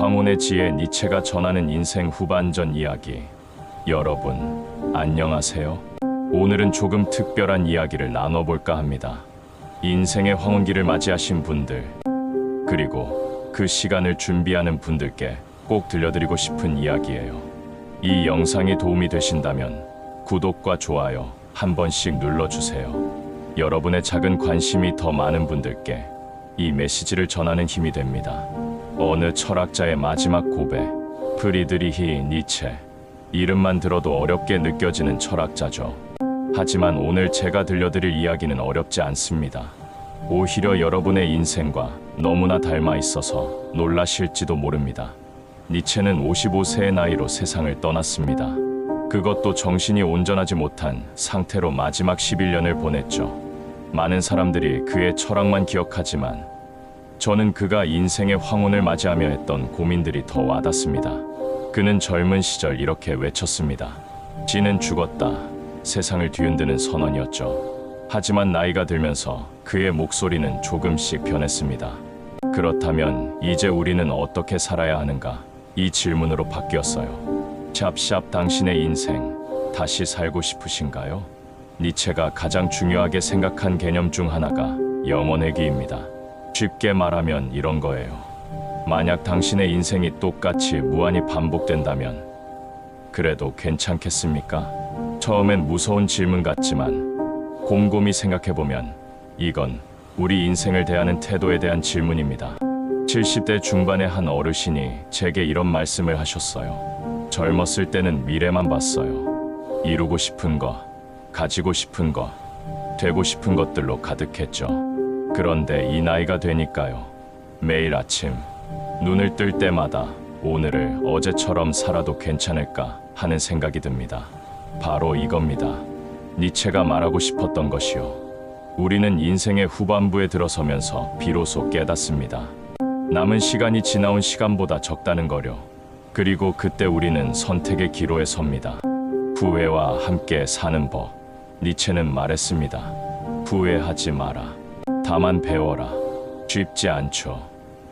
황혼의 지혜 니체가 전하는 인생 후반전 이야기. 여러분, 안녕하세요. 오늘은 조금 특별한 이야기를 나눠볼까 합니다. 인생의 황혼기를 맞이하신 분들, 그리고 그 시간을 준비하는 분들께 꼭 들려드리고 싶은 이야기예요. 이 영상이 도움이 되신다면 구독과 좋아요 한 번씩 눌러주세요. 여러분의 작은 관심이 더 많은 분들께 이 메시지를 전하는 힘이 됩니다. 어느 철학자의 마지막 고백, 프리드리히 니체. 이름만 들어도 어렵게 느껴지는 철학자죠. 하지만 오늘 제가 들려드릴 이야기는 어렵지 않습니다. 오히려 여러분의 인생과 너무나 닮아 있어서 놀라실지도 모릅니다. 니체는 55세의 나이로 세상을 떠났습니다. 그것도 정신이 온전하지 못한 상태로 마지막 11년을 보냈죠. 많은 사람들이 그의 철학만 기억하지만 저는 그가 인생의 황혼을 맞이하며 했던 고민들이 더 와닿습니다. 그는 젊은 시절 이렇게 외쳤습니다. 지는 죽었다. 세상을 뒤흔드는 선언이었죠. 하지만 나이가 들면서 그의 목소리는 조금씩 변했습니다. 그렇다면 이제 우리는 어떻게 살아야 하는가? 이 질문으로 바뀌었어요. 샵샵 당신의 인생 다시 살고 싶으신가요? 니체가 가장 중요하게 생각한 개념 중 하나가 영원의 기입니다. 쉽게 말하면 이런 거예요. 만약 당신의 인생이 똑같이 무한히 반복된다면 그래도 괜찮겠습니까? 처음엔 무서운 질문 같지만 곰곰이 생각해보면 이건 우리 인생을 대하는 태도에 대한 질문입니다. 70대 중반의 한 어르신이 제게 이런 말씀을 하셨어요. 젊었을 때는 미래만 봤어요. 이루고 싶은 것, 가지고 싶은 것, 되고 싶은 것들로 가득했죠. 그런데 이 나이가 되니까요. 매일 아침 눈을 뜰 때마다 오늘을 어제처럼 살아도 괜찮을까 하는 생각이 듭니다. 바로 이겁니다. 니체가 말하고 싶었던 것이요. 우리는 인생의 후반부에 들어서면서 비로소 깨닫습니다. 남은 시간이 지나온 시간보다 적다는 거려. 그리고 그때 우리는 선택의 기로에 섭니다. 후회와 함께 사는 법. 니체는 말했습니다. 후회하지 마라. 다만 배워라. 쉽지 않죠.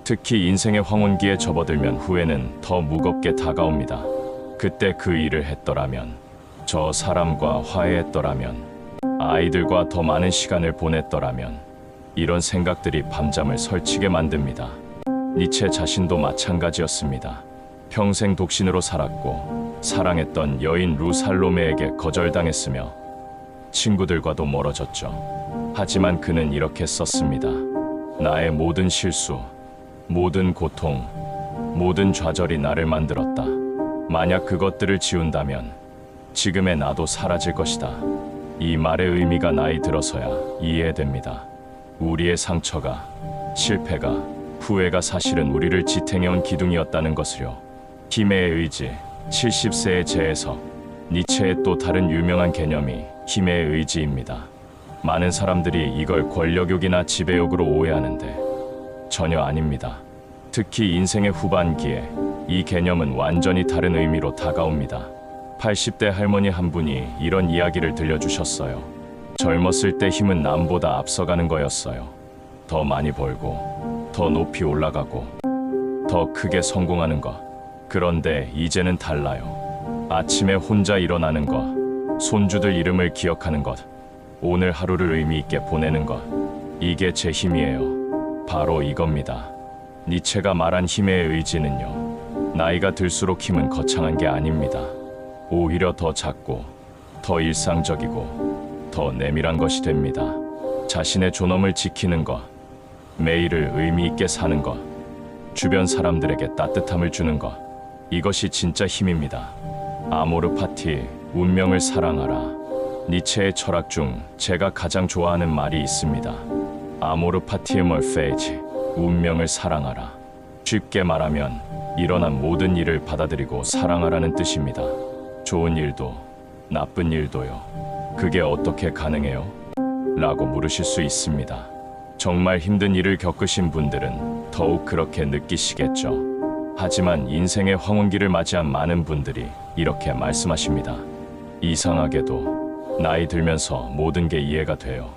특히 인생의 황혼기에 접어들면 후회는 더 무겁게 다가옵니다. 그때 그 일을 했더라면, 저 사람과 화해했더라면, 아이들과 더 많은 시간을 보냈더라면, 이런 생각들이 밤잠을 설치게 만듭니다. 니체 자신도 마찬가지였습니다. 평생 독신으로 살았고 사랑했던 여인 루살로메에게 거절당했으며 친구들과도 멀어졌죠. 하지만 그는 이렇게 썼습니다. 나의 모든 실수, 모든 고통, 모든 좌절이 나를 만들었다. 만약 그것들을 지운다면 지금의 나도 사라질 것이다. 이 말의 의미가 나이 들어서야 이해됩니다. 우리의 상처가, 실패가, 후회가 사실은 우리를 지탱해온 기둥이었다는 것을요. 힘의 의지, 70세의 재해석. 니체의 또 다른 유명한 개념이 힘의 의지입니다. 많은 사람들이 이걸 권력욕이나 지배욕으로 오해하는데 전혀 아닙니다. 특히 인생의 후반기에 이 개념은 완전히 다른 의미로 다가옵니다. 80대 할머니 한 분이 이런 이야기를 들려주셨어요. 젊었을 때 힘은 남보다 앞서가는 거였어요. 더 많이 벌고, 더 높이 올라가고, 더 크게 성공하는 것. 그런데 이제는 달라요. 아침에 혼자 일어나는 것, 손주들 이름을 기억하는 것, 오늘 하루를 의미 있게 보내는 것. 이게 제 힘이에요. 바로 이겁니다. 니체가 말한 힘의 의지는요. 나이가 들수록 힘은 거창한 게 아닙니다. 오히려 더 작고, 더 일상적이고, 더 내밀한 것이 됩니다. 자신의 존엄을 지키는 것, 매일을 의미 있게 사는 것, 주변 사람들에게 따뜻함을 주는 것. 이것이 진짜 힘입니다. 아모르 파티, 운명을 사랑하라. 니체의 철학 중 제가 가장 좋아하는 말이 있습니다. 아모르 파티에 몰페이지, 운명을 사랑하라. 쉽게 말하면 일어난 모든 일을 받아들이고 사랑하라는 뜻입니다. 좋은 일도 나쁜 일도요. 그게 어떻게 가능해요? 라고 물으실 수 있습니다. 정말 힘든 일을 겪으신 분들은 더욱 그렇게 느끼시겠죠. 하지만 인생의 황혼기를 맞이한 많은 분들이 이렇게 말씀하십니다. 이상하게도 나이 들면서 모든 게 이해가 돼요.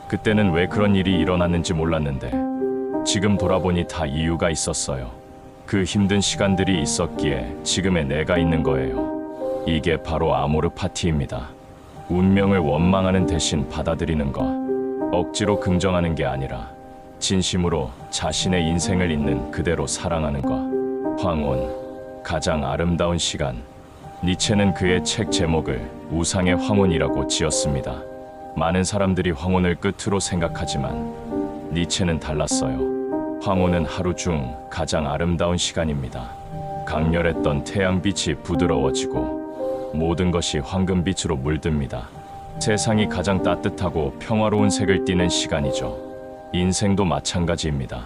그때는 왜 그런 일이 일어났는지 몰랐는데 지금 돌아보니 다 이유가 있었어요. 그 힘든 시간들이 있었기에 지금의 내가 있는 거예요. 이게 바로 아모르 파티입니다. 운명을 원망하는 대신 받아들이는 것, 억지로 긍정하는 게 아니라 진심으로 자신의 인생을 있는 그대로 사랑하는 것. 황혼, 가장 아름다운 시간. 니체는 그의 책 제목을 우상의 황혼이라고 지었습니다. 많은 사람들이 황혼을 끝으로 생각하지만 니체는 달랐어요. 황혼은 하루 중 가장 아름다운 시간입니다. 강렬했던 태양빛이 부드러워지고 모든 것이 황금빛으로 물듭니다. 세상이 가장 따뜻하고 평화로운 색을 띠는 시간이죠. 인생도 마찬가지입니다.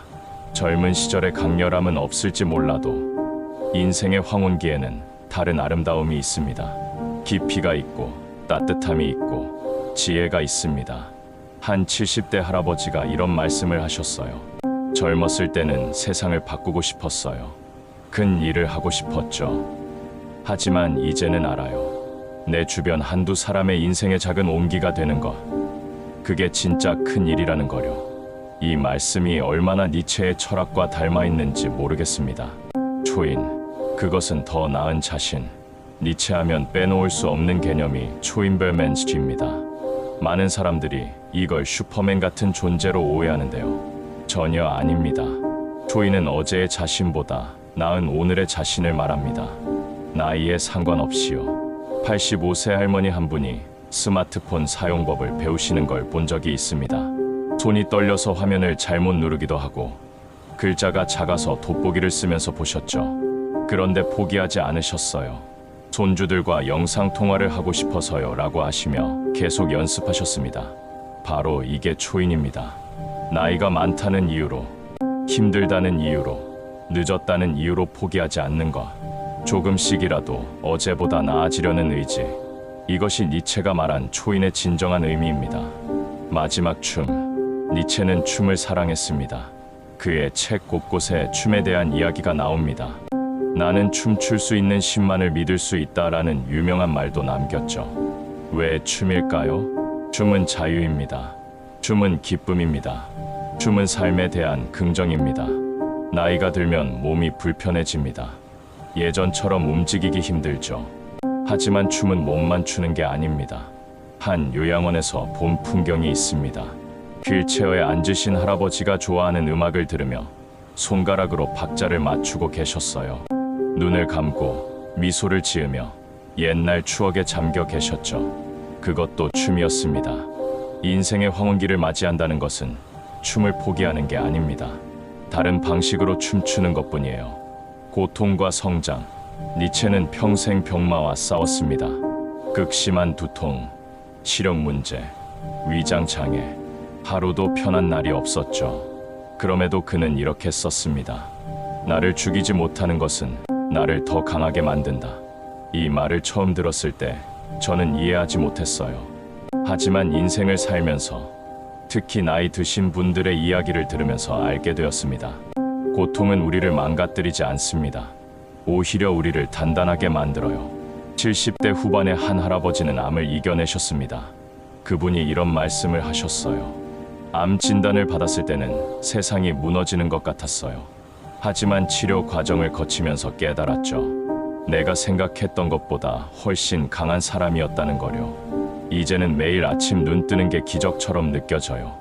젊은 시절의 강렬함은 없을지 몰라도 인생의 황혼기에는 다른 아름다움이 있습니다. 깊이가 있고 따뜻함이 있고 지혜가 있습니다. 한 70대 할아버지가 이런 말씀을 하셨어요. 젊었을 때는 세상을 바꾸고 싶었어요. 큰 일을 하고 싶었죠. 하지만 이제는 알아요. 내 주변 한두 사람의 인생의 작은 온기가 되는 것, 그게 진짜 큰 일이라는 거요. 이 말씀이 얼마나 니체의 철학과 닮아 있는지 모르겠습니다. 초인, 그것은 더 나은 자신. 니체하면 빼놓을 수 없는 개념이 초인별맨스티입니다. 많은 사람들이 이걸 슈퍼맨 같은 존재로 오해하는데요. 전혀 아닙니다. 초인은 어제의 자신보다 나은 오늘의 자신을 말합니다. 나이에 상관없이요. 85세 할머니 한 분이 스마트폰 사용법을 배우시는 걸 본 적이 있습니다. 손이 떨려서 화면을 잘못 누르기도 하고 글자가 작아서 돋보기를 쓰면서 보셨죠. 그런데 포기하지 않으셨어요. 손주들과 영상 통화를 하고 싶어서요 라고 하시며 계속 연습하셨습니다. 바로 이게 초인입니다. 나이가 많다는 이유로, 힘들다는 이유로, 늦었다는 이유로 포기하지 않는 것. 조금씩이라도 어제보다 나아지려는 의지. 이것이 니체가 말한 초인의 진정한 의미입니다. 마지막 춤. 니체는 춤을 사랑했습니다. 그의 책 곳곳에 춤에 대한 이야기가 나옵니다. 나는 춤출 수 있는 신만을 믿을 수 있다라는 유명한 말도 남겼죠. 왜 춤일까요? 춤은 자유입니다. 춤은 기쁨입니다. 춤은 삶에 대한 긍정입니다. 나이가 들면 몸이 불편해집니다. 예전처럼 움직이기 힘들죠. 하지만 춤은 몸만 추는 게 아닙니다. 한 요양원에서 본 풍경이 있습니다. 휠체어에 앉으신 할아버지가 좋아하는 음악을 들으며 손가락으로 박자를 맞추고 계셨어요. 눈을 감고 미소를 지으며 옛날 추억에 잠겨 계셨죠. 그것도 춤이었습니다. 인생의 황혼기를 맞이한다는 것은 춤을 포기하는 게 아닙니다. 다른 방식으로 춤추는 것뿐이에요. 고통과 성장. 니체는 평생 병마와 싸웠습니다. 극심한 두통, 시력 문제, 위장 장애. 하루도 편한 날이 없었죠. 그럼에도 그는 이렇게 썼습니다. 나를 죽이지 못하는 것은 나를 더 강하게 만든다. 이 말을 처음 들었을 때 저는 이해하지 못했어요. 하지만 인생을 살면서, 특히 나이 드신 분들의 이야기를 들으면서 알게 되었습니다. 고통은 우리를 망가뜨리지 않습니다. 오히려 우리를 단단하게 만들어요. 70대 후반의 한 할아버지는 암을 이겨내셨습니다. 그분이 이런 말씀을 하셨어요. 암 진단을 받았을 때는 세상이 무너지는 것 같았어요. 하지만 치료 과정을 거치면서 깨달았죠. 내가 생각했던 것보다 훨씬 강한 사람이었다는 거요. 이제는 매일 아침 눈 뜨는 게 기적처럼 느껴져요.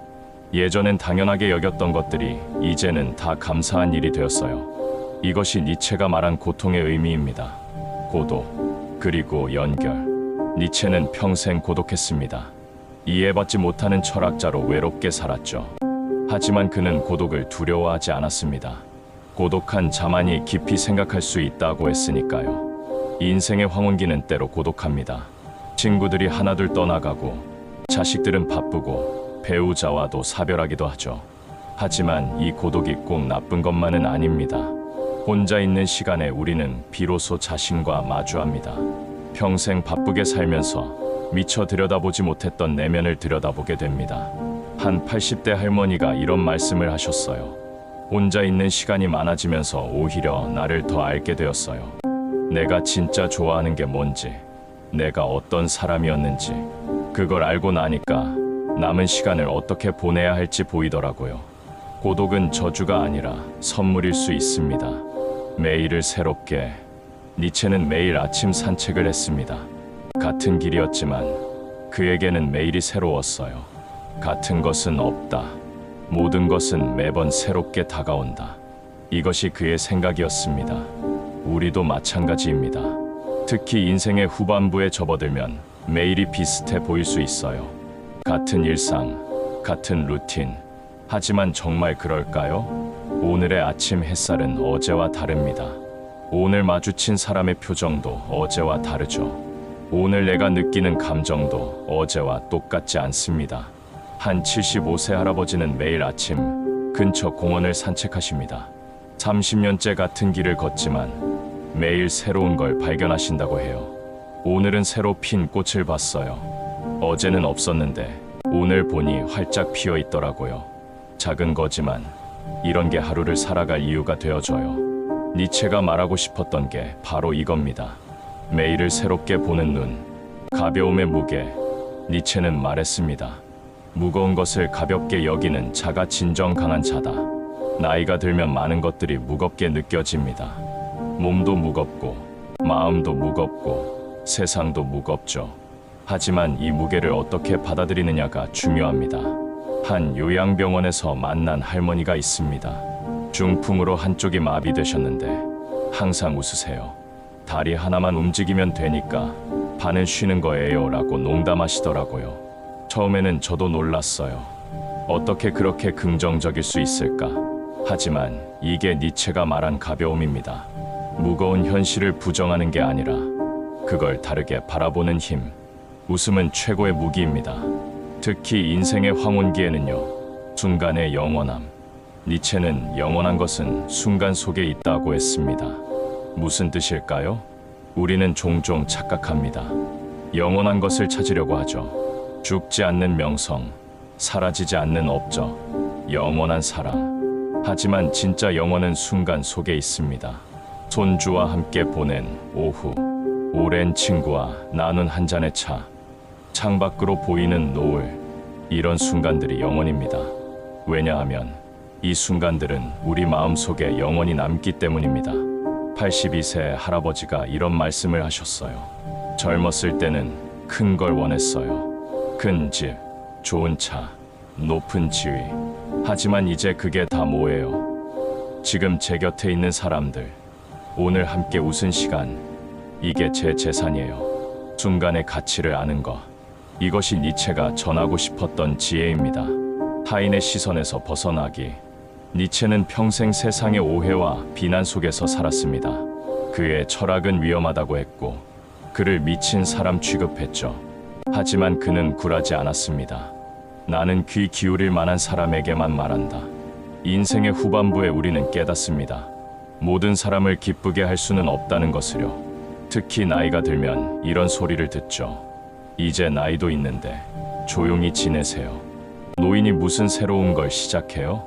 예전엔 당연하게 여겼던 것들이 이제는 다 감사한 일이 되었어요. 이것이 니체가 말한 고통의 의미입니다. 고독, 그리고 연결. 니체는 평생 고독했습니다. 이해받지 못하는 철학자로 외롭게 살았죠. 하지만 그는 고독을 두려워하지 않았습니다. 고독한 자만이 깊이 생각할 수 있다고 했으니까요. 인생의 황혼기는 때로 고독합니다. 친구들이 하나둘 떠나가고 자식들은 바쁘고 배우자와도 사별하기도 하죠. 하지만 이 고독이 꼭 나쁜 것만은 아닙니다. 혼자 있는 시간에 우리는 비로소 자신과 마주합니다. 평생 바쁘게 살면서 미처 들여다보지 못했던 내면을 들여다보게 됩니다. 한 80대 할머니가 이런 말씀을 하셨어요. 혼자 있는 시간이 많아지면서 오히려 나를 더 알게 되었어요. 내가 진짜 좋아하는 게 뭔지, 내가 어떤 사람이었는지, 그걸 알고 나니까 남은 시간을 어떻게 보내야 할지 보이더라고요. 고독은 저주가 아니라 선물일 수 있습니다. 매일을 새롭게. 니체는 매일 아침 산책을 했습니다. 같은 길이었지만 그에게는 매일이 새로웠어요. 같은 것은 없다. 모든 것은 매번 새롭게 다가온다. 이것이 그의 생각이었습니다. 우리도 마찬가지입니다. 특히 인생의 후반부에 접어들면 매일이 비슷해 보일 수 있어요. 같은 일상, 같은 루틴. 하지만 정말 그럴까요? 오늘의 아침 햇살은 어제와 다릅니다. 오늘 마주친 사람의 표정도 어제와 다르죠. 오늘 내가 느끼는 감정도 어제와 똑같지 않습니다. 한 75세 할아버지는 매일 아침 근처 공원을 산책하십니다. 30년째 같은 길을 걷지만 매일 새로운 걸 발견하신다고 해요. 오늘은 새로 핀 꽃을 봤어요. 어제는 없었는데 오늘 보니 활짝 피어 있더라고요. 작은 거지만 이런 게 하루를 살아갈 이유가 되어줘요. 니체가 말하고 싶었던 게 바로 이겁니다. 매일을 새롭게 보는 눈, 가벼움의 무게. 니체는 말했습니다. 무거운 것을 가볍게 여기는 자가 진정 강한 자다. 나이가 들면 많은 것들이 무겁게 느껴집니다. 몸도 무겁고, 마음도 무겁고, 세상도 무겁죠. 하지만 이 무게를 어떻게 받아들이느냐가 중요합니다. 한 요양병원에서 만난 할머니가 있습니다. 중풍으로 한쪽이 마비되셨는데 항상 웃으세요. 다리 하나만 움직이면 되니까 반은 쉬는 거예요 라고 농담하시더라고요. 처음에는 저도 놀랐어요. 어떻게 그렇게 긍정적일 수 있을까? 하지만 이게 니체가 말한 가벼움입니다. 무거운 현실을 부정하는 게 아니라 그걸 다르게 바라보는 힘. 웃음은 최고의 무기입니다. 특히 인생의 황혼기에는요. 순간의 영원함. 니체는 영원한 것은 순간 속에 있다고 했습니다. 무슨 뜻일까요? 우리는 종종 착각합니다. 영원한 것을 찾으려고 하죠. 죽지 않는 명성, 사라지지 않는 업적, 영원한 사랑. 하지만 진짜 영원은 순간 속에 있습니다. 손주와 함께 보낸 오후, 오랜 친구와 나눈 한 잔의 차, 창밖으로 보이는 노을. 이런 순간들이 영원입니다. 왜냐하면 이 순간들은 우리 마음속에 영원히 남기 때문입니다. 82세 할아버지가 이런 말씀을 하셨어요. 젊었을 때는 큰 걸 원했어요. 큰 집, 좋은 차, 높은 지위. 하지만 이제 그게 다 뭐예요? 지금 제 곁에 있는 사람들, 오늘 함께 웃은 시간, 이게 제 재산이에요. 순간의 가치를 아는 것. 이것이 니체가 전하고 싶었던 지혜입니다. 타인의 시선에서 벗어나기. 니체는 평생 세상의 오해와 비난 속에서 살았습니다. 그의 철학은 위험하다고 했고 그를 미친 사람 취급했죠. 하지만 그는 굴하지 않았습니다. 나는 귀 기울일 만한 사람에게만 말한다. 인생의 후반부에 우리는 깨닫습니다. 모든 사람을 기쁘게 할 수는 없다는 것을요. 특히 나이가 들면 이런 소리를 듣죠. 이제 나이도 있는데 조용히 지내세요. 노인이 무슨 새로운 걸 시작해요?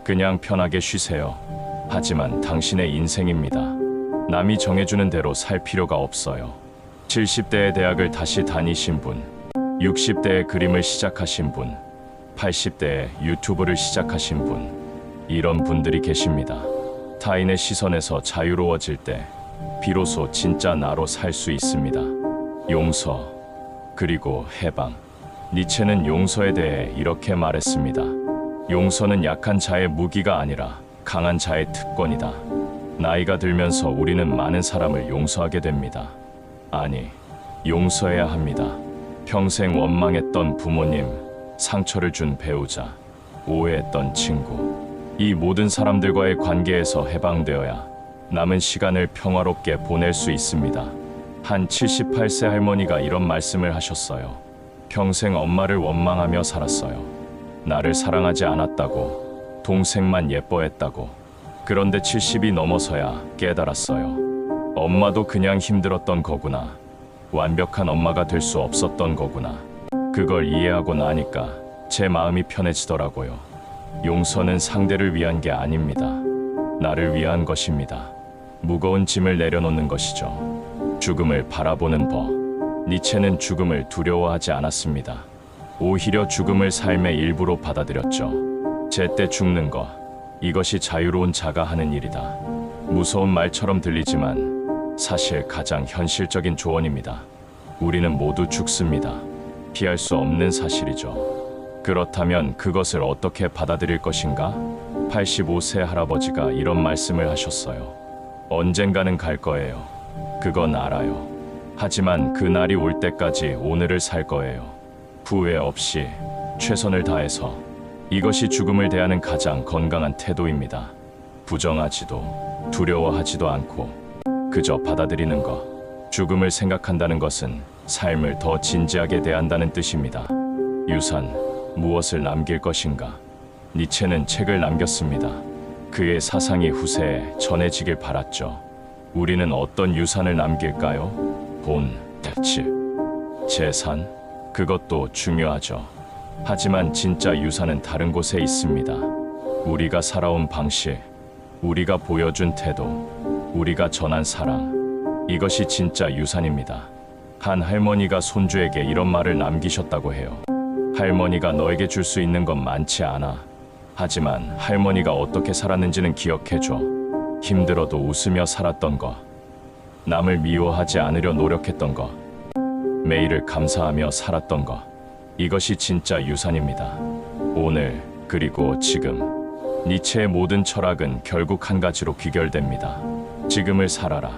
그냥 편하게 쉬세요. 하지만 당신의 인생입니다. 남이 정해주는 대로 살 필요가 없어요. 70대의 대학을 다시 다니신 분, 60대의 그림을 시작하신 분, 80대에 유튜브를 시작하신 분, 이런 분들이 계십니다. 타인의 시선에서 자유로워질 때 비로소 진짜 나로 살 수 있습니다. 용서, 그리고 해방. 니체는 용서에 대해 이렇게 말했습니다. 용서는 약한 자의 무기가 아니라 강한 자의 특권이다. 나이가 들면서 우리는 많은 사람을 용서하게 됩니다. 아니, 용서해야 합니다. 평생 원망했던 부모님, 상처를 준 배우자, 오해했던 친구. 이 모든 사람들과의 관계에서 해방되어야 남은 시간을 평화롭게 보낼 수 있습니다. 한 78세 할머니가 이런 말씀을 하셨어요. 평생 엄마를 원망하며 살았어요. 나를 사랑하지 않았다고, 동생만 예뻐했다고. 그런데 70이 넘어서야 깨달았어요. 엄마도 그냥 힘들었던 거구나. 완벽한 엄마가 될 수 없었던 거구나. 그걸 이해하고 나니까 제 마음이 편해지더라고요. 용서는 상대를 위한 게 아닙니다. 나를 위한 것입니다. 무거운 짐을 내려놓는 것이죠. 죽음을 바라보는 법. 니체는 죽음을 두려워하지 않았습니다. 오히려 죽음을 삶의 일부로 받아들였죠. 제때 죽는 것, 이것이 자유로운 자가 하는 일이다. 무서운 말처럼 들리지만 사실 가장 현실적인 조언입니다. 우리는 모두 죽습니다. 피할 수 없는 사실이죠. 그렇다면 그것을 어떻게 받아들일 것인가? 85세 할아버지가 이런 말씀을 하셨어요. 언젠가는 갈 거예요. 그건 알아요. 하지만 그 날이 올 때까지 오늘을 살 거예요. 후회 없이 최선을 다해서. 이것이 죽음을 대하는 가장 건강한 태도입니다. 부정하지도 두려워하지도 않고 그저 받아들이는 것. 죽음을 생각한다는 것은 삶을 더 진지하게 대한다는 뜻입니다. 유산, 무엇을 남길 것인가? 니체는 책을 남겼습니다. 그의 사상이 후세에 전해지길 바랐죠. 우리는 어떤 유산을 남길까요? 돈, 즉, 재산? 그것도 중요하죠. 하지만 진짜 유산은 다른 곳에 있습니다. 우리가 살아온 방식, 우리가 보여준 태도, 우리가 전한 사랑. 이것이 진짜 유산입니다. 한 할머니가 손주에게 이런 말을 남기셨다고 해요. 할머니가 너에게 줄 수 있는 건 많지 않아. 하지만 할머니가 어떻게 살았는지는 기억해줘. 힘들어도 웃으며 살았던 것. 남을 미워하지 않으려 노력했던 것. 매일을 감사하며 살았던 것. 이것이 진짜 유산입니다. 오늘 그리고 지금. 니체의 모든 철학은 결국 한 가지로 귀결됩니다. 지금을 살아라.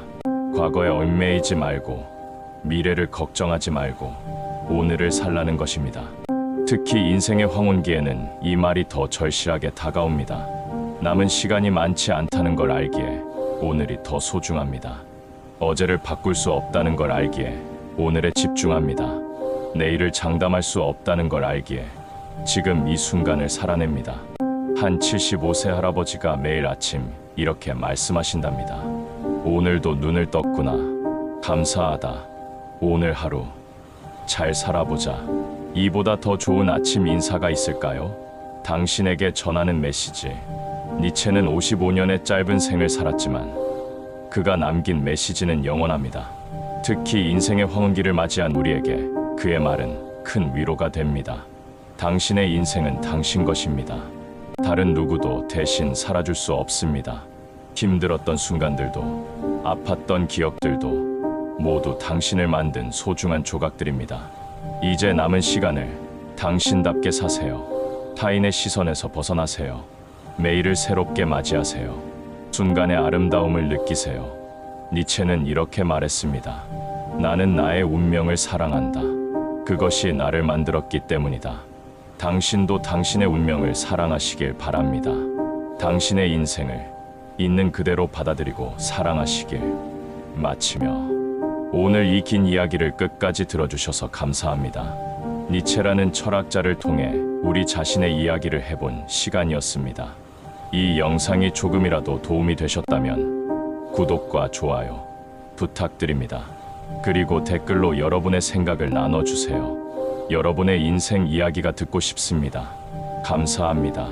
과거에 얽매이지 말고 미래를 걱정하지 말고 오늘을 살라는 것입니다. 특히 인생의 황혼기에는 이 말이 더 절실하게 다가옵니다. 남은 시간이 많지 않다는 걸 알기에 오늘이 더 소중합니다. 어제를 바꿀 수 없다는 걸 알기에 오늘에 집중합니다. 내일을 장담할 수 없다는 걸 알기에 지금 이 순간을 살아냅니다. 한 75세 할아버지가 매일 아침 이렇게 말씀하신답니다. 오늘도 눈을 떴구나. 감사하다. 오늘 하루 잘 살아보자. 이보다 더 좋은 아침 인사가 있을까요? 당신에게 전하는 메시지. 니체는 55년의 짧은 생을 살았지만 그가 남긴 메시지는 영원합니다. 특히 인생의 황혼기를 맞이한 우리에게 그의 말은 큰 위로가 됩니다. 당신의 인생은 당신 것입니다. 다른 누구도 대신 살아줄 수 없습니다. 힘들었던 순간들도 아팠던 기억들도 모두 당신을 만든 소중한 조각들입니다. 이제 남은 시간을 당신답게 사세요. 타인의 시선에서 벗어나세요. 매일을 새롭게 맞이하세요. 순간의 아름다움을 느끼세요. 니체는 이렇게 말했습니다. 나는 나의 운명을 사랑한다. 그것이 나를 만들었기 때문이다. 당신도 당신의 운명을 사랑하시길 바랍니다. 당신의 인생을 있는 그대로 받아들이고 사랑하시길. 마치며 오늘 이 긴 이야기를 끝까지 들어주셔서 감사합니다. 니체라는 철학자를 통해 우리 자신의 이야기를 해본 시간이었습니다. 이 영상이 조금이라도 도움이 되셨다면 구독과 좋아요 부탁드립니다. 그리고 댓글로 여러분의 생각을 나눠주세요. 여러분의 인생 이야기가 듣고 싶습니다. 감사합니다.